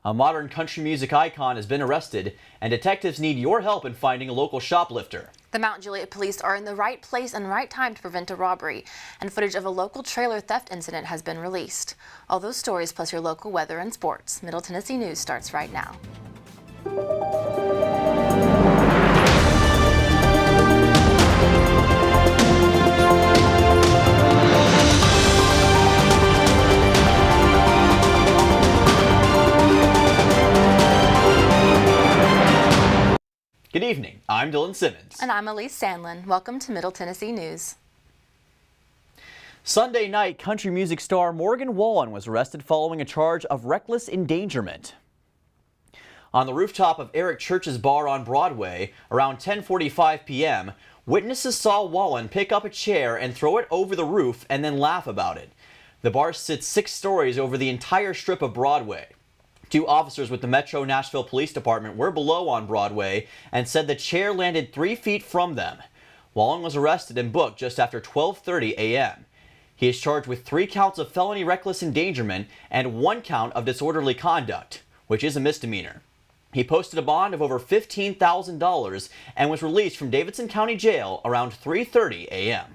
A modern country music icon has been arrested, and detectives need your help in finding a local shoplifter. The Mount Juliet police are in the right place and right time to prevent a robbery, and footage of a local trailer theft incident has been released. All those stories plus your local weather and sports. Middle Tennessee News starts right now. Good evening, I'm Dylan Simmons. And I'm Elise Sandlin. Welcome to Middle Tennessee News. Sunday night, country music star Morgan Wallen was arrested following a charge of reckless endangerment. On the rooftop of Eric Church's bar on Broadway, around 10:45 p.m., witnesses saw Wallen pick up a chair and throw it over the roof and then laugh about it. The bar sits 6 stories over the entire strip of Broadway. 2 officers with the Metro Nashville Police Department were below on Broadway and said the chair landed 3 feet from them. Wallen was arrested and booked just after 12:30 a.m. He is charged with 3 counts of felony reckless endangerment and 1 count of disorderly conduct, which is a misdemeanor. He posted a bond of over $15,000 and was released from Davidson County Jail around 3:30 a.m.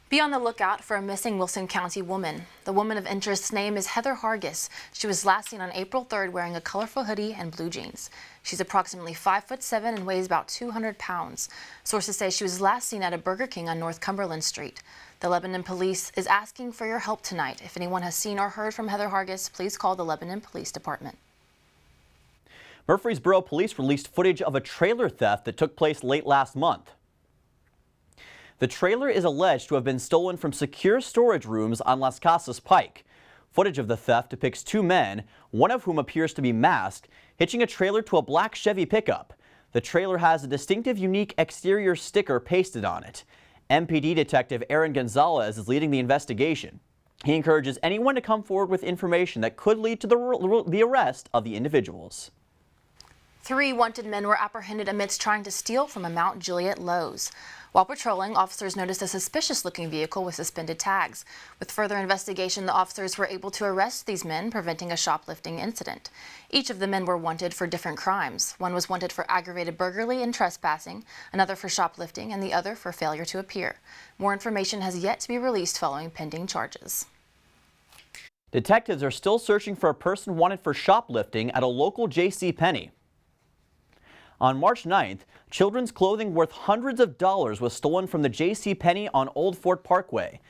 Be on the lookout for a missing Wilson County woman. The woman of interest's name is Heather Hargis. She was last seen on April 3rd wearing a colorful hoodie and blue jeans. She's approximately 5'7" and weighs about 200 pounds. Sources say she was last seen at a Burger King on North Cumberland Street. The Lebanon Police is asking for your help tonight. If anyone has seen or heard from Heather Hargis, please call the Lebanon Police Department. Murfreesboro Police released footage of a trailer theft that took place late last month. The trailer is alleged to have been stolen from secure storage rooms on Las Casas Pike. Footage of the theft depicts 2 men, one of whom appears to be masked, hitching a trailer to a black Chevy pickup. The trailer has a distinctive, unique exterior sticker pasted on it. MPD Detective Aaron Gonzalez is leading the investigation. He encourages anyone to come forward with information that could lead to the arrest of the individuals. 3 wanted men were apprehended amidst trying to steal from a Mount Juliet Lowe's. While patrolling, officers noticed a suspicious-looking vehicle with suspended tags. With further investigation, the officers were able to arrest these men, preventing a shoplifting incident. Each of the men were wanted for different crimes. One was wanted for aggravated burglary and trespassing, another for shoplifting, and the other for failure to appear. More information has yet to be released following pending charges. Detectives are still searching for a person wanted for shoplifting at a local JCPenney. On March 9th, children's clothing worth hundreds of dollars was stolen from the JCPenney on Old Fort Parkway.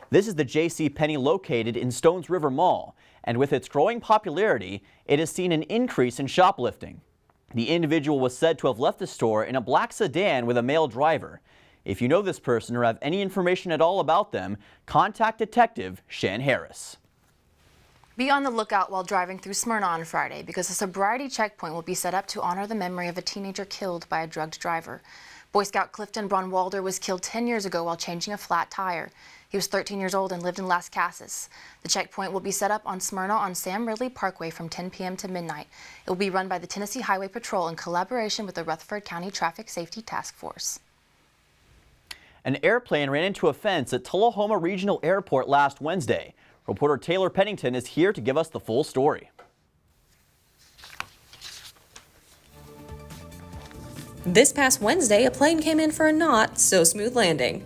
This is the JCPenney located in Stones River Mall, and with its growing popularity, it has seen an increase in shoplifting. The individual was said to have left the store in a black sedan with a male driver. If you know this person or have any information at all about them, contact Detective Shan Harris. Be on the lookout while driving through Smyrna on Friday because a sobriety checkpoint will be set up to honor the memory of a teenager killed by a drugged driver. Boy Scout Clifton Braunwalder was killed 10 years ago while changing a flat tire. He was 13 years old and lived in Las Casas. The checkpoint will be set up on Smyrna on Sam Ridley Parkway from 10 p.m. to midnight. It will be run by the Tennessee Highway Patrol in collaboration with the Rutherford County Traffic Safety Task Force. An airplane ran into a fence at Tullahoma Regional Airport last Wednesday. Reporter Taylor Pennington is here to give us the full story. This past Wednesday, a plane came in for a not-so-smooth landing.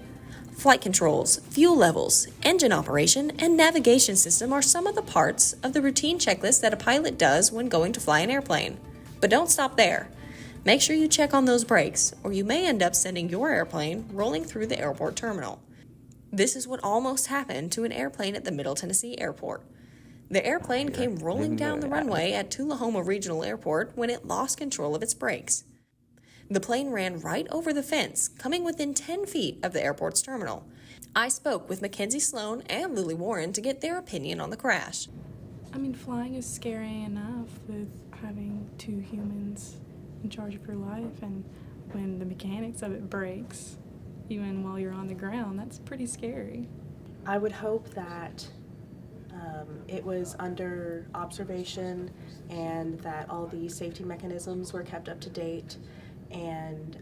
Flight controls, fuel levels, engine operation, and navigation system are some of the parts of the routine checklist that a pilot does when going to fly an airplane. But don't stop there. Make sure you check on those brakes, or you may end up sending your airplane rolling through the airport terminal. This is what almost happened to an airplane at the Middle Tennessee Airport. The airplane came rolling down the runway at Tullahoma Regional Airport when it lost control of its brakes. The plane ran right over the fence, coming within 10 feet of the airport's terminal. I spoke with Mackenzie Sloan and Lily Warren to get their opinion on the crash. I mean, flying is scary enough with having 2 humans in charge of your life, and when the mechanics of it breaks, even while you're on the ground, that's pretty scary. I would hope that it was under observation and that all the safety mechanisms were kept up to date. And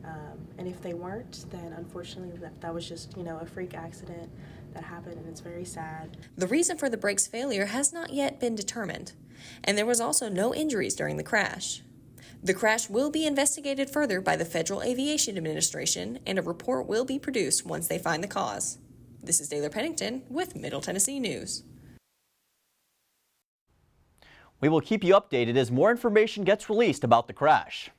if they weren't, then unfortunately that was just, a freak accident that happened, and it's very sad. The reason for the brake's failure has not yet been determined. and there was also no injuries during the crash. The crash will be investigated further by the Federal Aviation Administration, and a report will be produced once they find the cause. This is Taylor Pennington with Middle Tennessee News. We will keep you updated as more information gets released about the crash.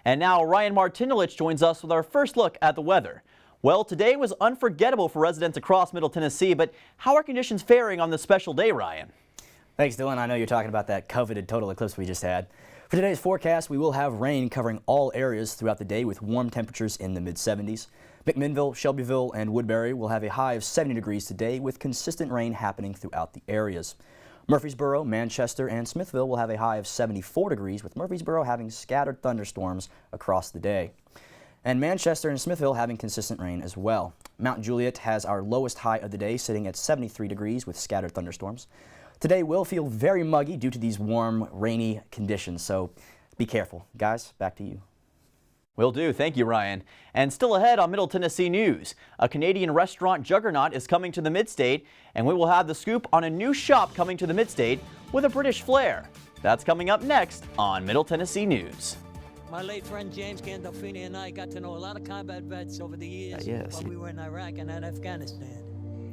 And now Ryan Martinulich joins us with our first look at the weather. Well, today was unforgettable for residents across Middle Tennessee, but how are conditions faring on this special day, Ryan? Thanks, Dylan. I know you're talking about that coveted total eclipse we just had. For today's forecast, we will have rain covering all areas throughout the day with warm temperatures in the mid-70s. McMinnville, Shelbyville, and Woodbury will have a high of 70 degrees today with consistent rain happening throughout the areas. Murfreesboro, Manchester, and Smithville will have a high of 74 degrees with Murfreesboro having scattered thunderstorms across the day. And Manchester and Smithville having consistent rain as well. Mount Juliet has our lowest high of the day sitting at 73 degrees with scattered thunderstorms. Today will feel very muggy due to these warm, rainy conditions, so be careful. Guys, back to you. Will do. Thank you, Ryan. And still ahead on Middle Tennessee News, a Canadian restaurant juggernaut is coming to the Midstate, and we will have the scoop on a new shop coming to the Midstate with a British flair. That's coming up next on Middle Tennessee News. My late friend James Gandolfini and I got to know a lot of combat vets over the years while we were in Iraq and Afghanistan.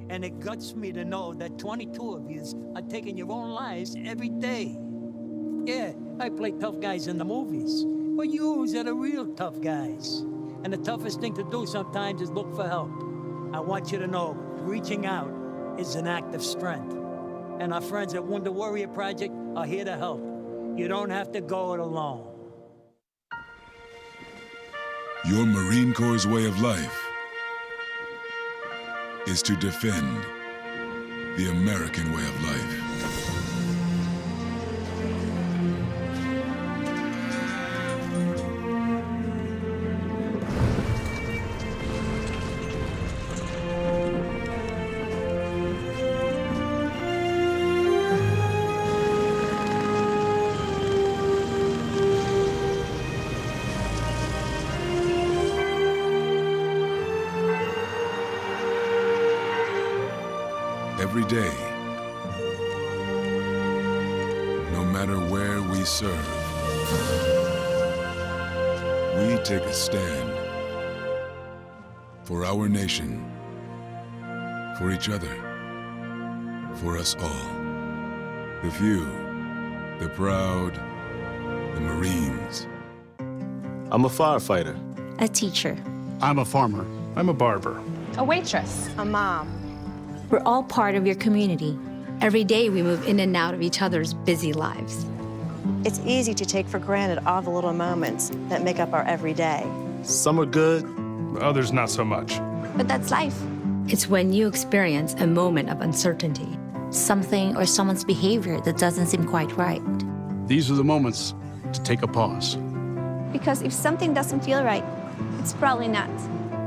And it guts me to know that 22 of you are taking your own lives every day. Yeah, I play tough guys in the movies, but yous are the real tough guys. And the toughest thing to do sometimes is look for help. I want you to know, reaching out is an act of strength. And our friends at Wounded Warrior Project are here to help. You don't have to go it alone. Your Marine Corps' way of life is to defend the American way of life. Every day, no matter where we serve, we take a stand for our nation, for each other, for us all. The few, the proud, the Marines. I'm a firefighter. A teacher. I'm a farmer. I'm a barber. A waitress. A mom. We're all part of your community. Every day we move in and out of each other's busy lives. It's easy to take for granted all the little moments that make up our everyday. Some are good, others not so much. But that's life. It's when you experience a moment of uncertainty. Something or someone's behavior that doesn't seem quite right. These are the moments to take a pause. Because if something doesn't feel right, it's probably not.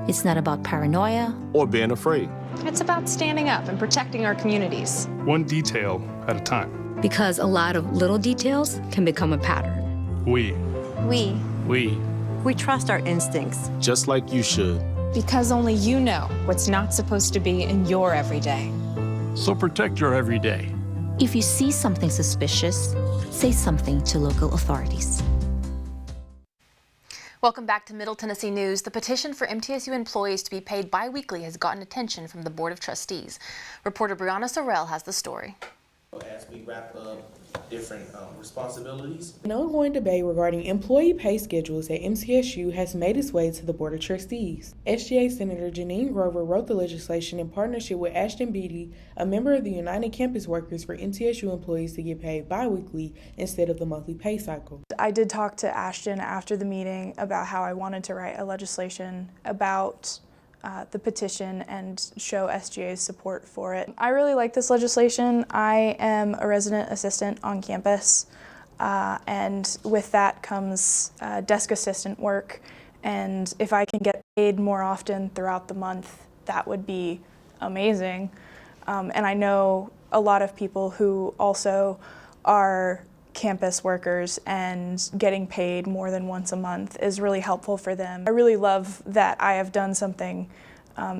It's not about paranoia or being afraid. It's about standing up and protecting our communities. One detail at a time. Because a lot of little details can become a pattern. We trust our instincts. Just like you should. Because only you know what's not supposed to be in your everyday. So protect your everyday. If you see something suspicious, say something to local authorities. Welcome back to Middle Tennessee News. The petition for MTSU employees to be paid bi-weekly has gotten attention from the Board of Trustees. Reporter Brianna Sorrell has the story. As we wrap up different responsibilities. An ongoing debate regarding employee pay schedules at MTSU has made its way to the Board of Trustees. SGA Senator Janine Grover wrote the legislation in partnership with Ashton Beatty, a member of the United Campus Workers, for MTSU employees to get paid bi-weekly instead of the monthly pay cycle. I did talk to Ashton after the meeting about how I wanted to write a legislation about the petition and show SGA's support for it. I really like this legislation. I am a resident assistant on campus, and with that comes desk assistant work, and if I can get paid more often throughout the month, that would be amazing. And I know a lot of people who also are campus workers, and getting paid more than once a month is really helpful for them. I really love that I have done something,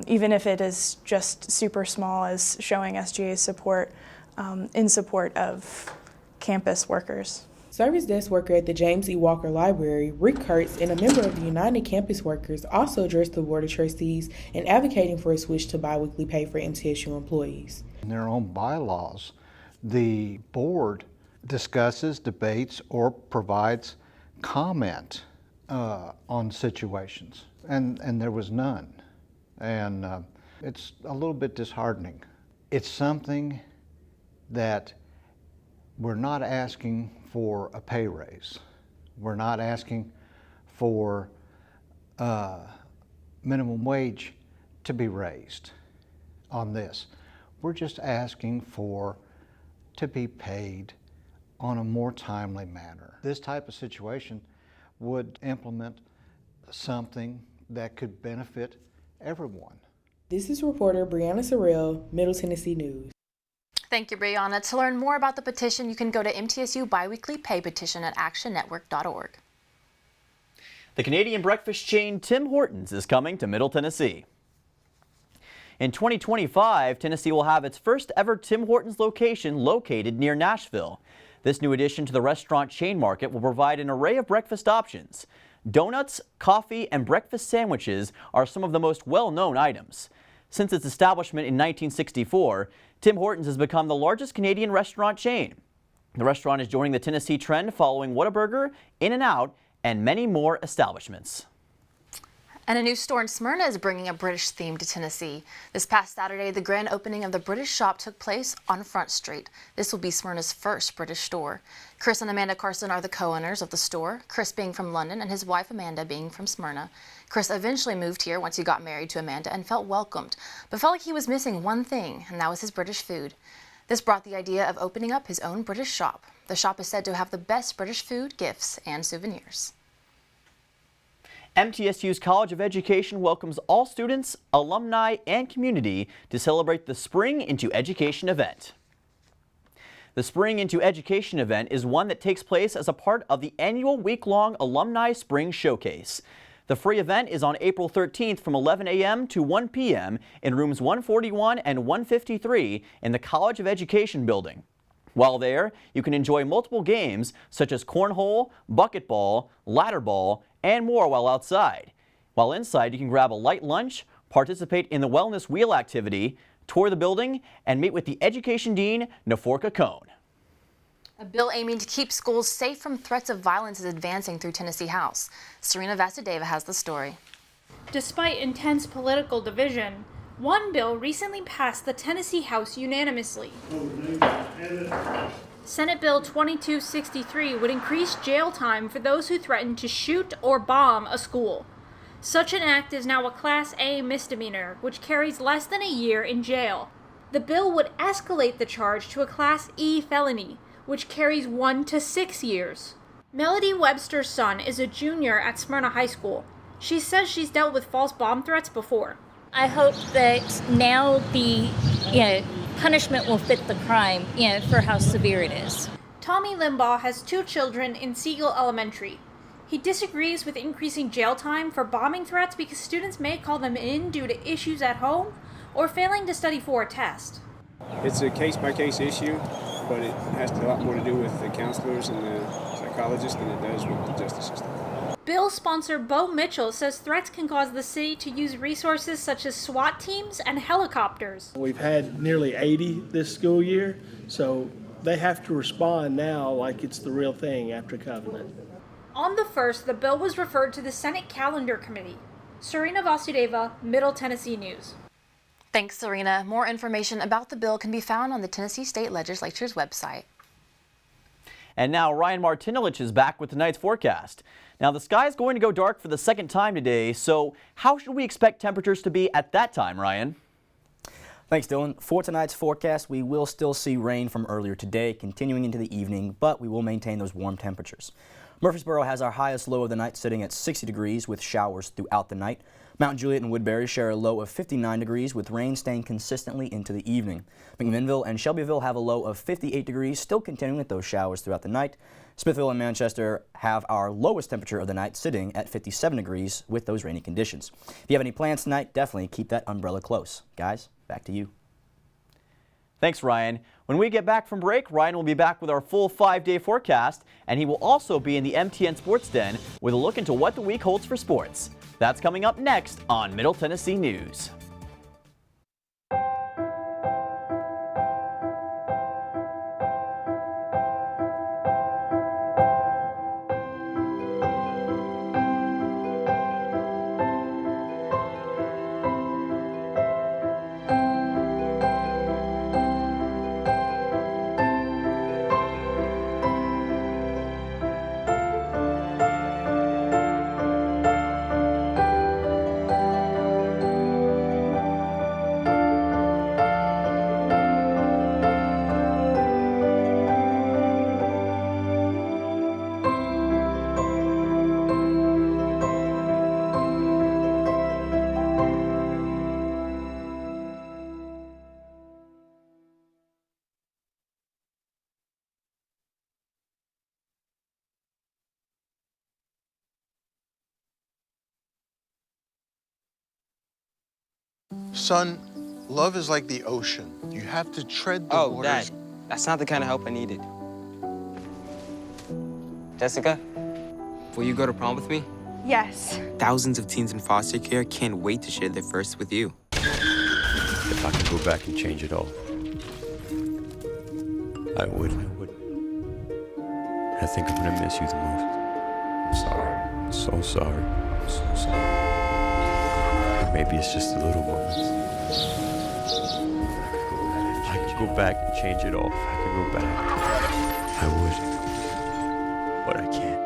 even if it is just super small, as showing SGA's support in support of campus workers. Service desk worker at the James E. Walker Library, Rick Kurtz, and a member of the United Campus Workers also addressed the Board of Trustees in advocating for a switch to biweekly pay for MTSU employees. In their own bylaws, the board discusses, debates, or provides comment on situations, and there was none. And it's a little bit disheartening. It's something that we're not asking for a pay raise. We're not asking for minimum wage to be raised on this. We're just asking to be paid on a more timely manner. This type of situation would implement something that could benefit everyone. This is reporter Brianna Sorrell, Middle Tennessee News. Thank you, Brianna. To learn more about the petition, you can go to MTSU Biweekly Pay Petition at actionnetwork.org. The Canadian breakfast chain Tim Hortons is coming to Middle Tennessee. In 2025, Tennessee will have its first ever Tim Hortons location located near Nashville. This new addition to the restaurant chain market will provide an array of breakfast options. Donuts, coffee, and breakfast sandwiches are some of the most well-known items. Since its establishment in 1964, Tim Hortons has become the largest Canadian restaurant chain. The restaurant is joining the Tennessee trend following Whataburger, In-N-Out, and many more establishments. And a new store in Smyrna is bringing a British theme to Tennessee. This past Saturday, the grand opening of the British shop took place on Front Street. This will be Smyrna's first British store. Chris and Amanda Carson are the co-owners of the store, Chris being from London and his wife Amanda being from Smyrna. Chris eventually moved here once he got married to Amanda and felt welcomed, but felt like he was missing one thing, and that was his British food. This brought the idea of opening up his own British shop. The shop is said to have the best British food, gifts, and souvenirs. MTSU's College of Education welcomes all students, alumni, and community to celebrate the Spring Into Education event. The Spring Into Education event is one that takes place as a part of the annual week-long Alumni Spring Showcase. The free event is on April 13th from 11 a.m. to 1 p.m. in rooms 141 and 153 in the College of Education building. While there, you can enjoy multiple games such as cornhole, bucketball, ladder ball, and more while outside. While inside, you can grab a light lunch, participate in the Wellness Wheel activity, tour the building, and meet with the Education Dean, Naforka Cohn. A bill aiming to keep schools safe from threats of violence is advancing through Tennessee House. Serena Vasudeva has the story. Despite intense political division, one bill recently passed the Tennessee House unanimously. Senate Bill 2263 would increase jail time for those who threaten to shoot or bomb a school. Such an act is now a Class A misdemeanor, which carries less than a year in jail. The bill would escalate the charge to a Class E felony, which carries 1 to 6 years. Melody Webster's son is a junior at Smyrna High School. She says she's dealt with false bomb threats before. I hope that now the punishment will fit the crime for how severe it is. Tommy Limbaugh has 2 children in Siegel Elementary. He disagrees with increasing jail time for bombing threats because students may call them in due to issues at home or failing to study for a test. It's a case-by-case issue, but it has a lot more to do with the counselors and the psychologists than it does with the justice system. Bill sponsor Bo Mitchell says threats can cause the city to use resources such as SWAT teams and helicopters. We've had nearly 80 this school year, so they have to respond now like it's the real thing after Covenant. On the 1st, the bill was referred to the Senate Calendar Committee. Serena Vasudeva, Middle Tennessee News. Thanks, Serena. More information about the bill can be found on the Tennessee State Legislature's website. And now Ryan Martinelich is back with tonight's forecast. Now the sky is going to go dark for the second time today, so how should we expect temperatures to be at that time, Ryan? Thanks, Dylan. For tonight's forecast, we will still see rain from earlier today, continuing into the evening, but we will maintain those warm temperatures. Murfreesboro has our highest low of the night, sitting at 60 degrees with showers throughout the night. Mount Juliet and Woodbury share a low of 59 degrees with rain staying consistently into the evening. McMinnville and Shelbyville have a low of 58 degrees, still continuing with those showers throughout the night. Smithville and Manchester have our lowest temperature of the night, sitting at 57 degrees with those rainy conditions. If you have any plans tonight, definitely keep that umbrella close. Guys, back to you. Thanks, Ryan. When we get back from break, Ryan will be back with our full 5-day forecast, and he will also be in the MTN Sports Den with a look into what the week holds for sports. That's coming up next on Middle Tennessee News. Son, love is like the ocean. You have to tread the waters. Dad, that's not the kind of help I needed. Jessica, will you go to prom with me? Yes. Thousands of teens in foster care can't wait to share their first with you. If I could go back and change it all, I would. I think I'm gonna miss you the most. I'm sorry. I'm so sorry. I'm so sorry. Maybe it's just a little moments. I could go back and change it all. If I could go back, I would. But I can't.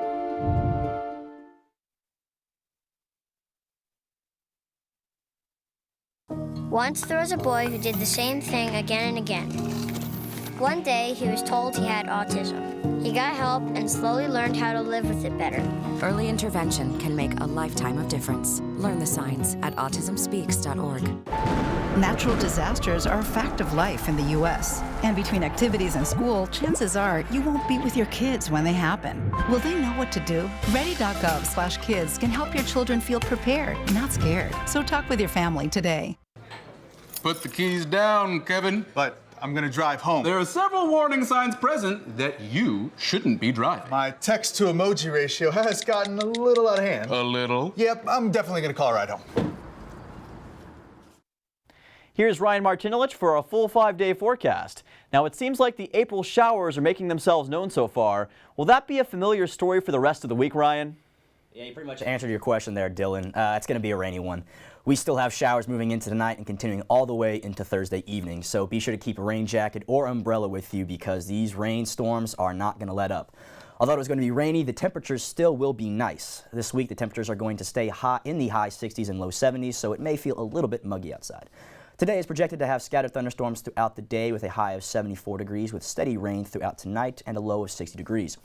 Once there was a boy who did the same thing again and again. One day, he was told he had autism. He got help and slowly learned how to live with it better. Early intervention can make a lifetime of difference. Learn the signs at autismspeaks.org. Natural disasters are a fact of life in the U.S. And between activities and school, chances are you won't be with your kids when they happen. Will they know what to do? Ready.gov/kids can help your children feel prepared, not scared. So talk with your family today. Put the keys down, Kevin. But I'm gonna drive home. There are several warning signs present that you shouldn't be driving. My text to emoji ratio has gotten a little out of hand. A little? Yep, I'm definitely gonna call a ride home. Here's Ryan Martinelich for a full 5-day forecast. Now, it seems like the April showers are making themselves known so far. Will that be a familiar story for the rest of the week, Ryan? Yeah, you pretty much answered your question there, Dylan. It's going to be a rainy one. We still have showers moving into tonight and continuing all the way into Thursday evening, so be sure to keep a rain jacket or umbrella with you because these rainstorms are not going to let up. Although it's going to be rainy, the temperatures still will be nice. This week, the temperatures are going to stay hot in the high 60s and low 70s, so it may feel a little bit muggy outside. Today is projected to have scattered thunderstorms throughout the day with a high of 74 degrees with steady rain throughout tonight and a low of 60 degrees.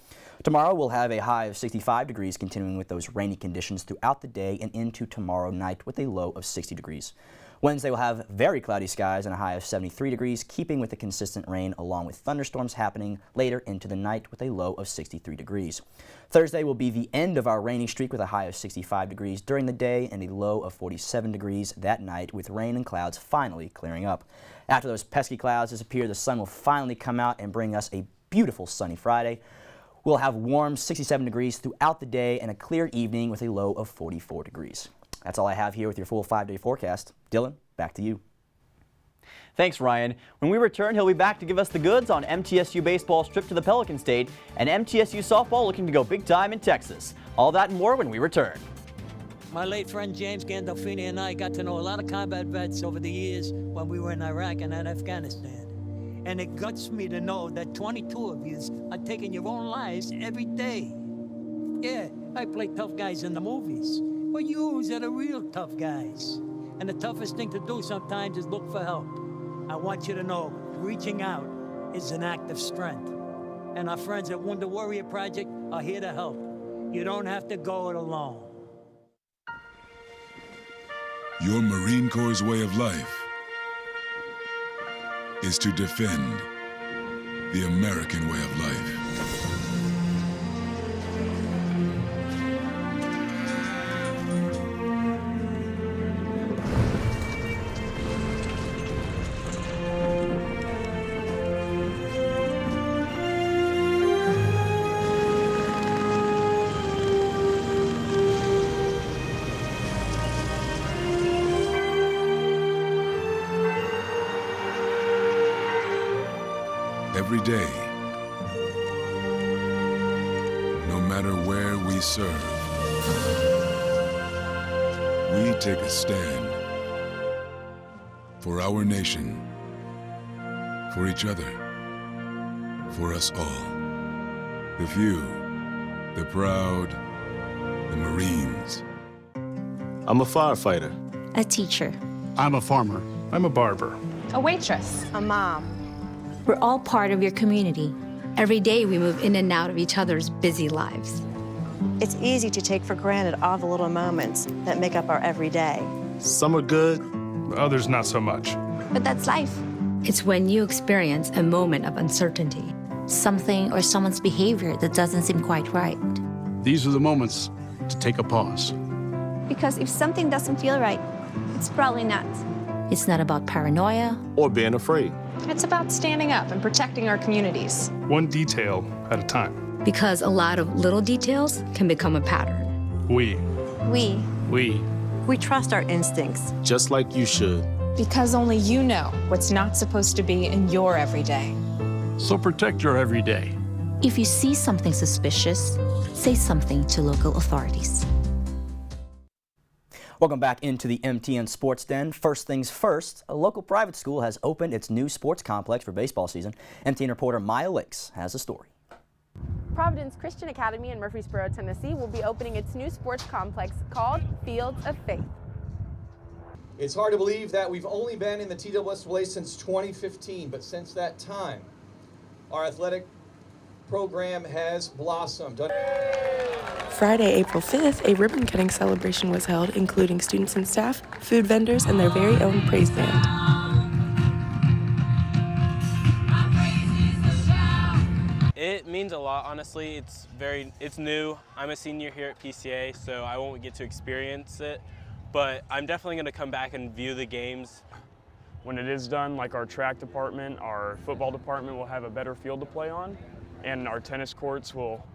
Tomorrow we'll have a high of 65 degrees continuing with those rainy conditions throughout the day and into tomorrow night with a low of 60 degrees. Wednesday will have very cloudy skies and a high of 73 degrees, keeping with the consistent rain along with thunderstorms happening later into the night with a low of 63 degrees. Thursday will be the end of our rainy streak with a high of 65 degrees during the day and a low of 47 degrees that night with rain and clouds finally clearing up. After those pesky clouds disappear, the sun will finally come out and bring us a beautiful sunny Friday. We'll have warm 67 degrees throughout the day and a clear evening with a low of 44 degrees. That's all I have here with your full 5-day forecast. Dylan, back to you. Thanks, Ryan. When we return, he'll be back to give us the goods on MTSU baseball's trip to the Pelican State and MTSU softball looking to go big time in Texas. All that and more when we return. My late friend James Gandolfini and I got to know a lot of combat vets over the years when we were in Iraq and in Afghanistan. And it guts me to know that 22 of you are taking your own lives every day. Yeah, I play tough guys in the movies, but you are the real tough guys. And the toughest thing to do sometimes is look for help. I want you to know, reaching out is an act of strength. And our friends at Wounded Warrior Project are here to help. You don't have to go it alone. Your Marine Corps' way of life is to defend the American way of life. every day. No matter where we serve, we take a stand for our nation, for each other, for us all. The few, the proud, the Marines. I'm a firefighter. A teacher. I'm a farmer. I'm a barber. A waitress. A mom. We're all part of your community. Every day we move in and out of each other's busy lives. It's easy to take for granted all the little moments that make up our everyday. Some are good, others not so much. But that's life. It's when you experience a moment of uncertainty. Something or someone's behavior that doesn't seem quite right. These are the moments to take a pause. Because if something doesn't feel right, it's probably not. It's not about paranoia or being afraid. It's about standing up and protecting our communities. One detail at a time. Because a lot of little details can become a pattern. We trust our instincts. Just like you should. Because only you know what's not supposed to be in your everyday. So protect your everyday. If you see something suspicious, say something to local authorities. Welcome back into the MTN Sports Den. First things first, a local private school has opened its new sports complex for baseball season. MTN reporter Maya Lakes has a story. Providence Christian Academy in Murfreesboro, Tennessee will be opening its new sports complex called Fields of Faith. It's hard to believe that we've only been in the TWSA since 2015, but since that time, our athletic program has blossomed. Friday, April 5th, a ribbon-cutting celebration was held, including students and staff, food vendors, and their very own praise band. It means a lot, honestly. It's new. I'm a senior here at PCA, so I won't get to experience it, but I'm definitely going to come back and view the games. When it is done, like our track department, our football department will have a better field to play on, and our tennis courts will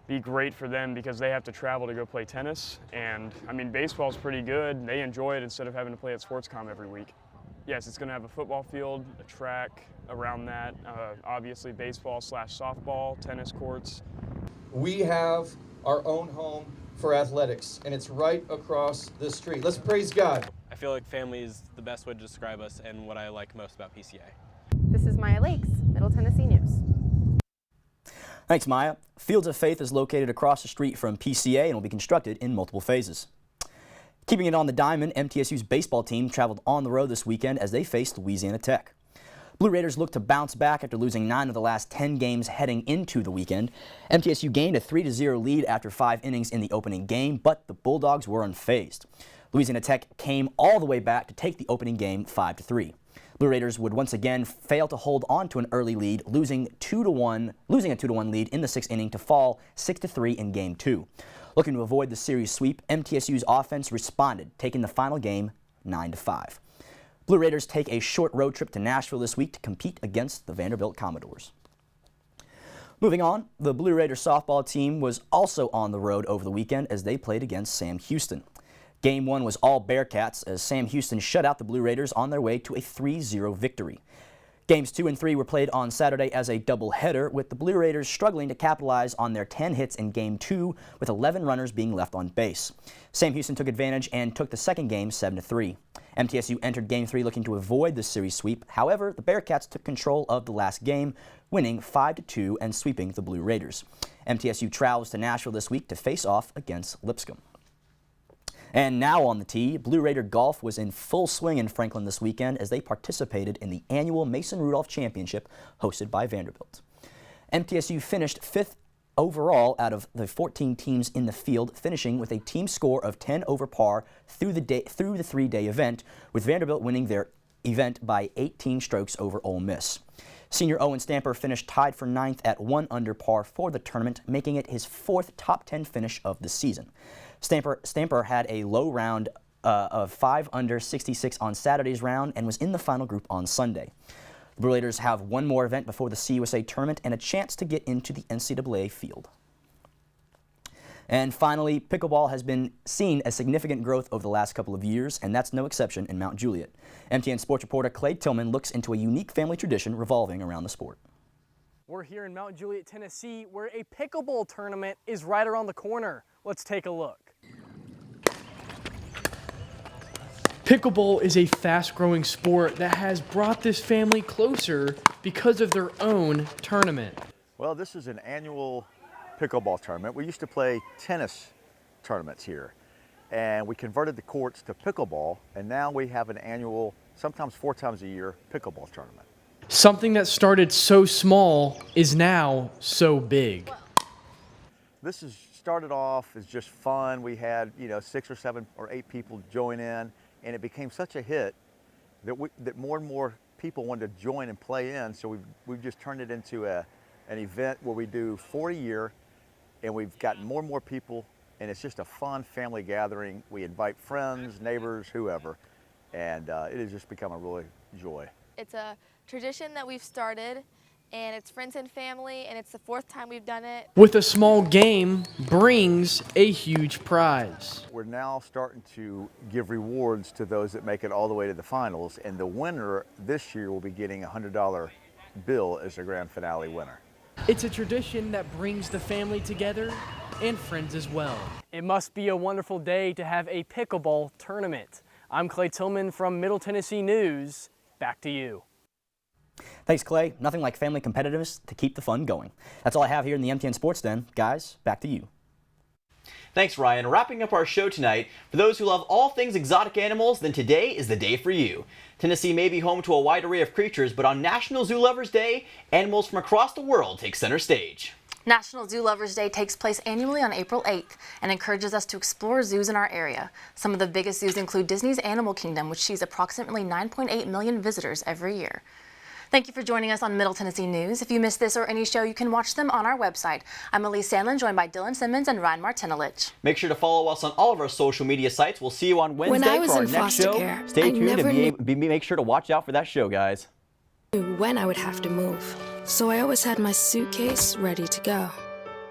be great for them because they have to travel to go play tennis. And I mean, baseball's pretty good. They enjoy it instead of having to play at Sportscom every week. Yes, it's going to have a football field, a track around that, obviously baseball/softball, tennis courts. We have our own home for athletics, and it's right across the street. Let's praise God. I feel like family is the best way to describe us and what I like most about PCA. This is Maya Lakes, Middle Tennessee News. Thanks, Maya. Fields of Faith is located across the street from PCA and will be constructed in multiple phases. Keeping it on the diamond, MTSU's baseball team traveled on the road this weekend as they faced Louisiana Tech. Blue Raiders look to bounce back after losing 9 of the last 10 games heading into the weekend. MTSU gained a 3-0 lead after 5 innings in the opening game, but the Bulldogs were unfazed. Louisiana Tech came all the way back to take the opening game 5-3. Blue Raiders would once again fail to hold on to an early lead, losing a 2-1 lead in the 6th inning to fall 6-3 in Game 2. Looking to avoid the series sweep, MTSU's offense responded, taking the final game 9-5. Blue Raiders take a short road trip to Nashville this week to compete against the Vanderbilt Commodores. Moving on, the Blue Raiders softball team was also on the road over the weekend as they played against Sam Houston. Game 1 was all Bearcats as Sam Houston shut out the Blue Raiders on their way to a 3-0 victory. Games 2 and 3 were played on Saturday as a doubleheader, with the Blue Raiders struggling to capitalize on their 10 hits in Game 2, with 11 runners being left on base. Sam Houston took advantage and took the second game 7-3. MTSU entered Game 3 looking to avoid the series sweep. However, the Bearcats took control of the last game, winning 5-2 and sweeping the Blue Raiders. MTSU travels to Nashville this week to face off against Lipscomb. And now on the tee, Blue Raider golf was in full swing in Franklin this weekend as they participated in the annual Mason Rudolph Championship hosted by Vanderbilt. MTSU finished 5th overall out of the 14 teams in the field, finishing with a team score of 10 over par through the 3-day event, with Vanderbilt winning their event by 18 strokes over Ole Miss. Senior Owen Stamper finished tied for 9th at 1 under par for the tournament, making it his 4th top 10 finish of the season. Stamper had a low round of 5 under 66 on Saturday's round and was in the final group on Sunday. The Blue Raiders have one more event before the CUSA tournament and a chance to get into the NCAA field. And finally, pickleball has been seen as significant growth over the last couple of years, and that's no exception in Mount Juliet. MTN sports reporter Clay Tillman looks into a unique family tradition revolving around the sport. We're here in Mount Juliet, Tennessee, where a pickleball tournament is right around the corner. Let's take a look. Pickleball is a fast-growing sport that has brought this family closer because of their own tournament. Well, this is an annual pickleball tournament. We used to play tennis tournaments here, and we converted the courts to pickleball, and now we have an annual, sometimes 4 times a year, pickleball tournament. Something that started so small is now so big. This is started off as just fun. We had, 6 or 7 or 8 people join in, and it became such a hit that more and more people wanted to join and play in. So we've just turned it into an event where we do 4 a year, and we've got more and more people, and it's just a fun family gathering. We invite friends, neighbors, whoever, and it has just become a really joy. It's a tradition that we've started, and it's friends and family, and it's the 4th time we've done it. With a small game brings a huge prize. We're now starting to give rewards to those that make it all the way to the finals, and the winner this year will be getting a $100 bill as the grand finale winner. It's a tradition that brings the family together and friends as well. It must be a wonderful day to have a pickleball tournament. I'm Clay Tillman from Middle Tennessee News. Back to you. Thanks, Clay. Nothing like family competitiveness to keep the fun going. That's all I have here in the MTN Sports Den. Guys, back to you. Thanks, Ryan. Wrapping up our show tonight, for those who love all things exotic animals, then today is the day for you. Tennessee may be home to a wide array of creatures, but on National Zoo Lovers Day, animals from across the world take center stage. National Zoo Lovers Day takes place annually on April 8th and encourages us to explore zoos in our area. Some of the biggest zoos include Disney's Animal Kingdom, which sees approximately 9.8 million visitors every year. Thank you for joining us on Middle Tennessee News. If you missed this or any show, you can watch them on our website. I'm Elise Sandlin, joined by Dylan Simmons and Ryan Martinelich. Make sure to follow us on all of our social media sites. We'll see you on Wednesday for our next show. Stay tuned and make sure to watch out for that show, guys. When I would have to move, so I always had my suitcase ready to go.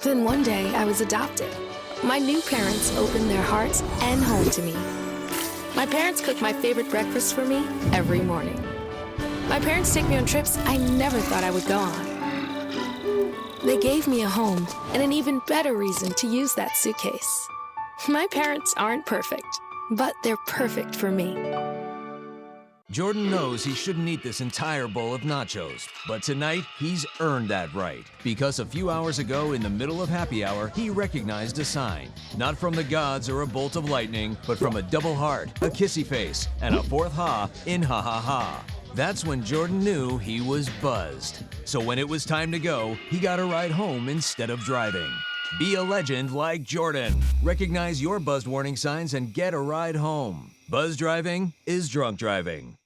Then one day I was adopted. My new parents opened their hearts and home to me. My parents cook my favorite breakfast for me every morning. My parents take me on trips I never thought I would go on. They gave me a home and an even better reason to use that suitcase. My parents aren't perfect, but they're perfect for me. Jordan knows he shouldn't eat this entire bowl of nachos, but tonight he's earned that right. Because a few hours ago in the middle of happy hour, he recognized a sign. Not from the gods or a bolt of lightning, but from a double heart, a kissy face, and a 4th ha in ha ha ha. That's when Jordan knew he was buzzed. So when it was time to go, he got a ride home instead of driving. Be a legend like Jordan. Recognize your buzzed warning signs and get a ride home. Buzz driving is drunk driving.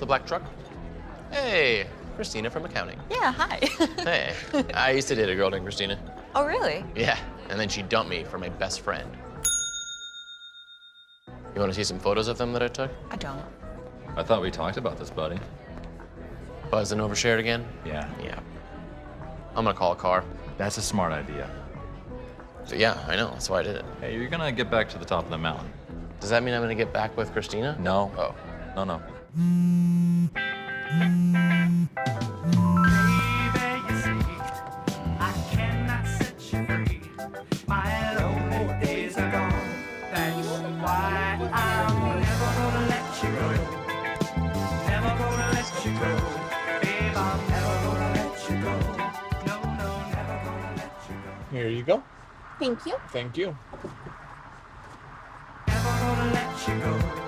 Black truck. Hey, Christina from accounting. Yeah, hi. Hey, I used to date a girl named Christina. Oh, really? Yeah, and then she dumped me for my best friend. You want to see some photos of them that I took? I don't. I thought we talked about this, buddy. Buzzed and overshared again? Yeah. Yeah. I'm gonna call a car. That's a smart idea. So yeah, I know, that's why I did it. Hey, you're gonna get back to the top of the mountain. Does that mean I'm gonna get back with Christina? No. Oh. No. Here you go. Thank you. Thank you. Never gonna let you go.